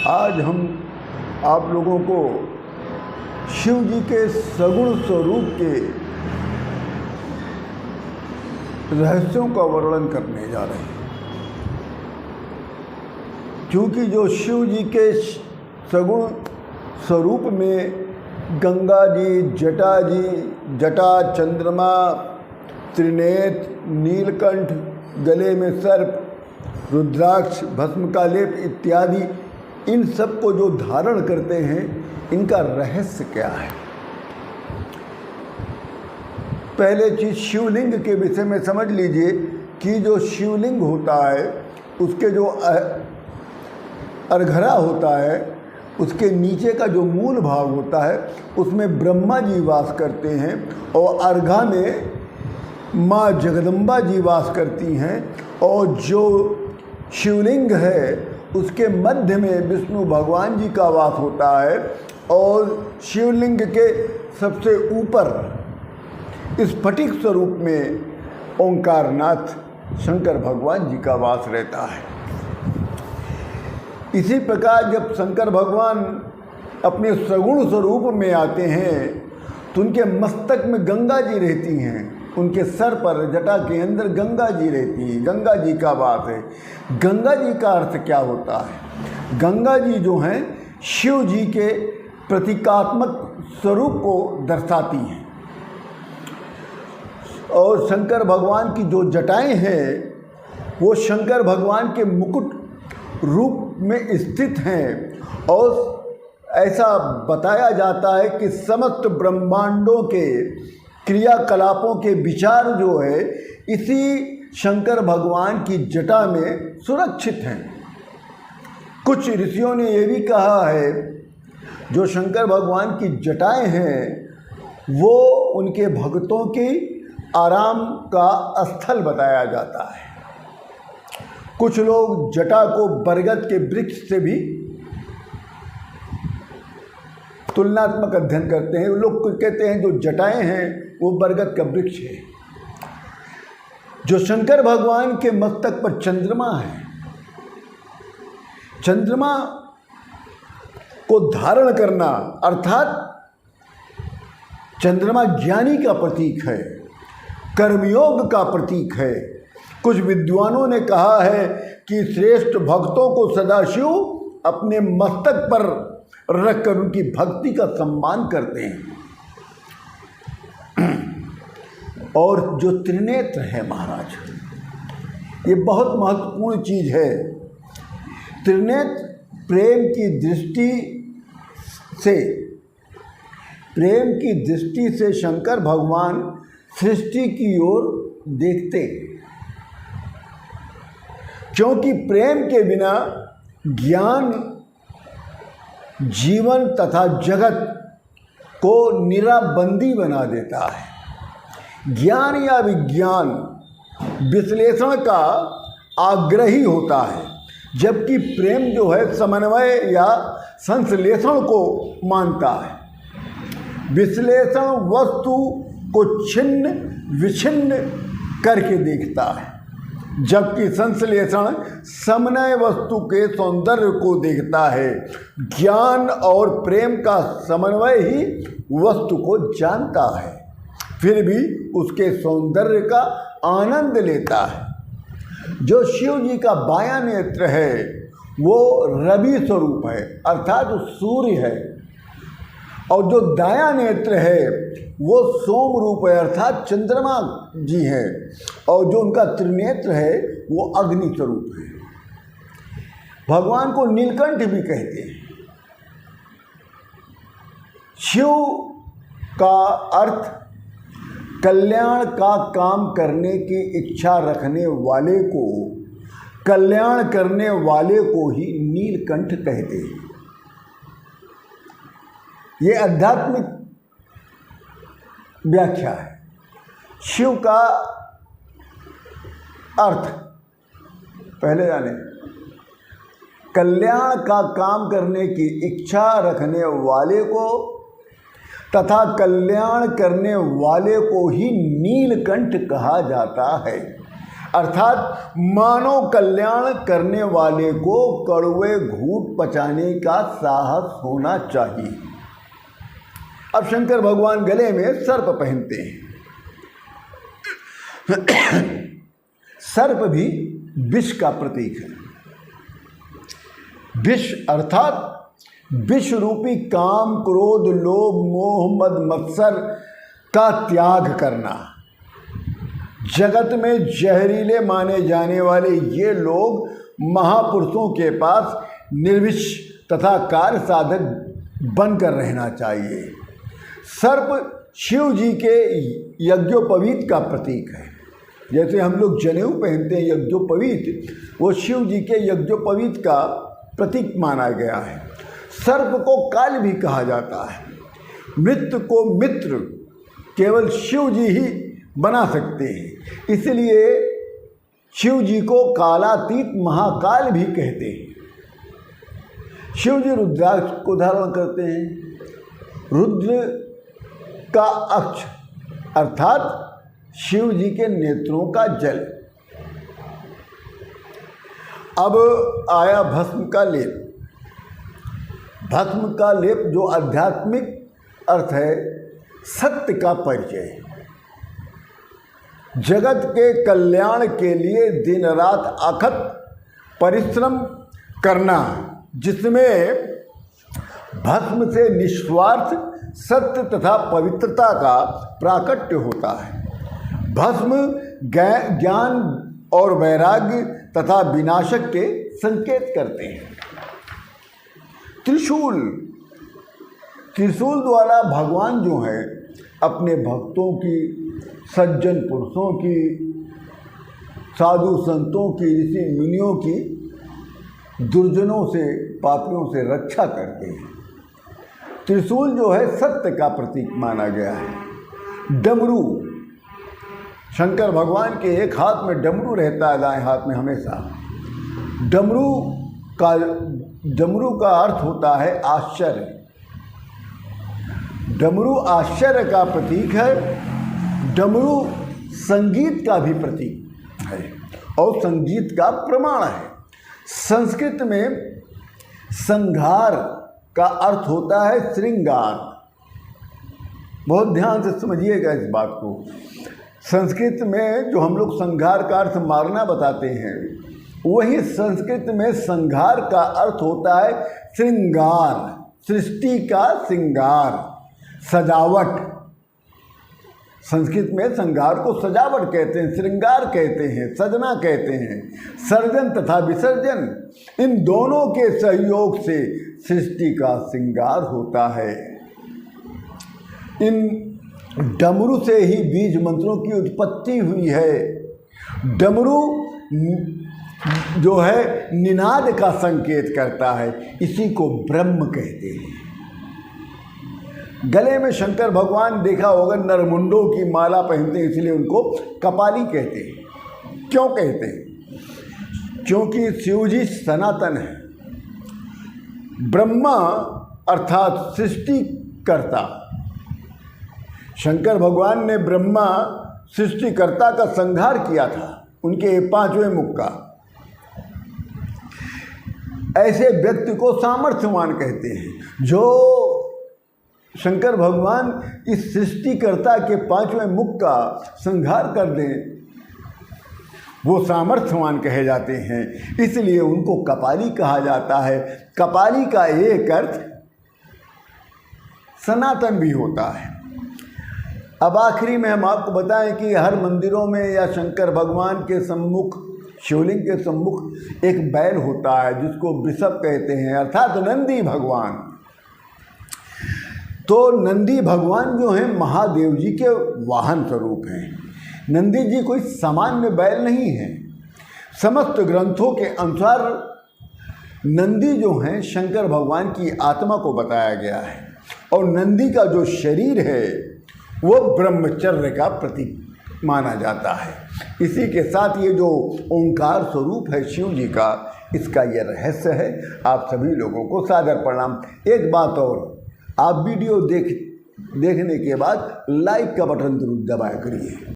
आज हम आप लोगों को शिव जी के सगुण स्वरूप के रहस्यों का वर्णन करने जा रहे हैं। क्योंकि जो शिव जी के सगुण स्वरूप में गंगा जी, जटा, चंद्रमा, त्रिनेत्र, नीलकंठ, गले में सर्प, रुद्राक्ष, भस्म का लेप इत्यादि इन सब को जो धारण करते हैं, इनका रहस्य क्या है। पहले चीज़ शिवलिंग के विषय में समझ लीजिए कि जो शिवलिंग होता है उसके जो अर्घरा होता है, उसके नीचे का जो मूल भाग होता है उसमें ब्रह्मा जी वास करते हैं और अर्घा में माँ जगदम्बा जी वास करती हैं और जो शिवलिंग है उसके मध्य में विष्णु भगवान जी का वास होता है और शिवलिंग के सबसे ऊपर स्फटिक स्वरूप में ओंकारनाथ शंकर भगवान जी का वास रहता है। इसी प्रकार जब शंकर भगवान अपने सगुण स्वरूप में आते हैं तो उनके मस्तक में गंगा जी रहती हैं, उनके सर पर जटा के अंदर गंगा जी रहती है, गंगा जी का वास है। गंगा जी का अर्थ क्या होता है? गंगा जी जो हैं शिव जी के प्रतीकात्मक स्वरूप को दर्शाती हैं और शंकर भगवान की जो जटाएं हैं वो शंकर भगवान के मुकुट रूप में स्थित हैं और ऐसा बताया जाता है कि समस्त ब्रह्मांडों के क्रियाकलापों के विचार जो है इसी शंकर भगवान की जटा में सुरक्षित हैं। कुछ ऋषियों ने ये भी कहा है जो शंकर भगवान की जटाएं हैं वो उनके भक्तों की आराम का स्थल बताया जाता है। कुछ लोग जटा को बरगद के वृक्ष से भी तुलनात्मक अध्ययन करते हैं। लोग कहते हैं जो जटाएं हैं वो बरगद का वृक्ष है। जो शंकर भगवान के मस्तक पर चंद्रमा है, चंद्रमा को धारण करना अर्थात चंद्रमा ज्ञानी का प्रतीक है, कर्मयोग का प्रतीक है। कुछ विद्वानों ने कहा है कि श्रेष्ठ भक्तों को सदाशिव अपने मस्तक पर रखकर उनकी भक्ति का सम्मान करते हैं। और जो त्रिनेत्र है महाराज, ये बहुत महत्वपूर्ण चीज़ है। त्रिनेत्र प्रेम की दृष्टि से शंकर भगवान सृष्टि की ओर देखते, क्योंकि प्रेम के बिना ज्ञान जीवन तथा जगत को निराबंदी बना देता है। ज्ञान या विज्ञान विश्लेषण का आग्रही होता है, जबकि प्रेम जो है समन्वय या संश्लेषण को मानता है। विश्लेषण वस्तु को छिन्न विछिन्न करके देखता है, जबकि संश्लेषण समन्वय वस्तु के सौंदर्य को देखता है। ज्ञान और प्रेम का समन्वय ही वस्तु को जानता है, फिर भी उसके सौंदर्य का आनंद लेता है। जो शिव जी का बायां नेत्र है वो रवि स्वरूप है अर्थात सूर्य है, और जो दायां नेत्र है वो सोम रूप है अर्थात चंद्रमा जी है, और जो उनका त्रिनेत्र है वो अग्नि स्वरूप है। भगवान को नीलकंठ भी कहते हैं। शिव का अर्थ कल्याण का काम करने की इच्छा रखने वाले को, कल्याण करने वाले को ही नीलकंठ कहते हैं। ये आध्यात्मिक व्याख्या है। शिव का अर्थ पहले जाने, कल्याण का काम करने की इच्छा रखने वाले को तथा कल्याण करने वाले को ही नीलकंठ कहा जाता है। अर्थात मानव कल्याण करने वाले को कड़वे घूंट पचाने का साहस होना चाहिए। अब शंकर भगवान गले में सर्प पहनते हैं। सर्प भी विष का प्रतीक है। विष अर्थात विष रूपी काम, क्रोध, लोभ, मोह, मद, मत्सर का त्याग करना। जगत में जहरीले माने जाने वाले ये लोग महापुरुषों के पास निर्विष तथा कार्य साधक बनकर रहना चाहिए। सर्प शिव जी के यज्ञोपवीत का प्रतीक है। जैसे हम लोग जनेऊ पहनते हैं यज्ञोपवीत, वो शिव जी के यज्ञोपवीत का प्रतीक माना गया है। सर्प को काल भी कहा जाता है। मृत्यु को मित्र केवल शिव जी ही बना सकते हैं, इसलिए शिव जी को कालातीत महाकाल भी कहते हैं। शिव जी रुद्राक्ष को धारण करते हैं। रुद्र का अक्ष अर्थात शिव जी के नेत्रों का जल। अब आया भस्म का लेप। भस्म का लेप जो आध्यात्मिक अर्थ है सत्य का परिचय। जगत के कल्याण के लिए दिन रात अथक परिश्रम करना, जिसमें भस्म से निस्वार्थ सत्य तथा पवित्रता का प्राकट्य होता है। भस्म ज्ञान और वैराग्य तथा विनाशक के संकेत करते हैं। त्रिशूल, त्रिशूल द्वारा भगवान जो है अपने भक्तों की, सज्जन पुरुषों की, साधु संतों की, ऋषि मुनियों की दुर्जनों से, पापियों से रक्षा करते हैं। त्रिशूल जो है सत्य का प्रतीक माना गया है। डमरू, शंकर भगवान के एक हाथ में डमरू रहता है, दाएं हाथ में हमेशा। डमरू का अर्थ होता है आश्चर्य। डमरू आश्चर्य का प्रतीक है। डमरू संगीत का भी प्रतीक है और संगीत का प्रमाण है। संस्कृत में संघार का अर्थ होता है श्रृंगार। बहुत ध्यान से समझिएगा इस बात को। संस्कृत में जो हम लोग संघार का अर्थ मारना बताते हैं, वही संस्कृत में संघार का अर्थ होता है श्रृंगार, सृष्टि का श्रृंगार, सजावट। संस्कृत में संघार को सजावट कहते हैं, श्रृंगार कहते हैं, सजना कहते हैं। सर्जन तथा विसर्जन, इन दोनों के सहयोग से सृष्टि का श्रृंगार होता है। इन डमरू से ही बीज मंत्रों की उत्पत्ति हुई है। डमरू जो है निनाद का संकेत करता है, इसी को ब्रह्म कहते हैं। गले में शंकर भगवान देखा होगा नरमुंडों की माला पहनते हैं, इसलिए उनको कपाली कहते हैं। क्यों कहते हैं? क्योंकि शिव जी सनातन है। ब्रह्मा अर्थात सृष्टिकर्ता, शंकर भगवान ने ब्रह्मा सृष्टिकर्ता का संहार किया था, उनके 5वें मुख का। ऐसे व्यक्ति को सामर्थ्यवान कहते हैं। जो शंकर भगवान इस सृष्टिकर्ता के 5वें मुख का संहार कर दें, वो सामर्थ्यवान कहे जाते हैं, इसलिए उनको कपाली कहा जाता है। कपाली का एक अर्थ सनातन भी होता है। अब आखिरी में हम आपको बताएं कि हर मंदिरों में या शंकर भगवान के सम्मुख, शिवलिंग के सम्मुख एक बैल होता है जिसको वृषभ कहते हैं, अर्थात नंदी भगवान। तो नंदी भगवान जो हैं महादेव जी के वाहन स्वरूप हैं। नंदी जी कोई सामान्य बैल नहीं है। समस्त ग्रंथों के अनुसार नंदी जो हैं शंकर भगवान की आत्मा को बताया गया है, और नंदी का जो शरीर है वो ब्रह्मचर्य का प्रतीक माना जाता है। इसी के साथ ये जो ओंकार स्वरूप है शिव जी का, इसका ये रहस्य है। आप सभी लोगों को सादर प्रणाम। एक बात और, आप वीडियो देखने के बाद लाइक का बटन जरूर दबाया करिए।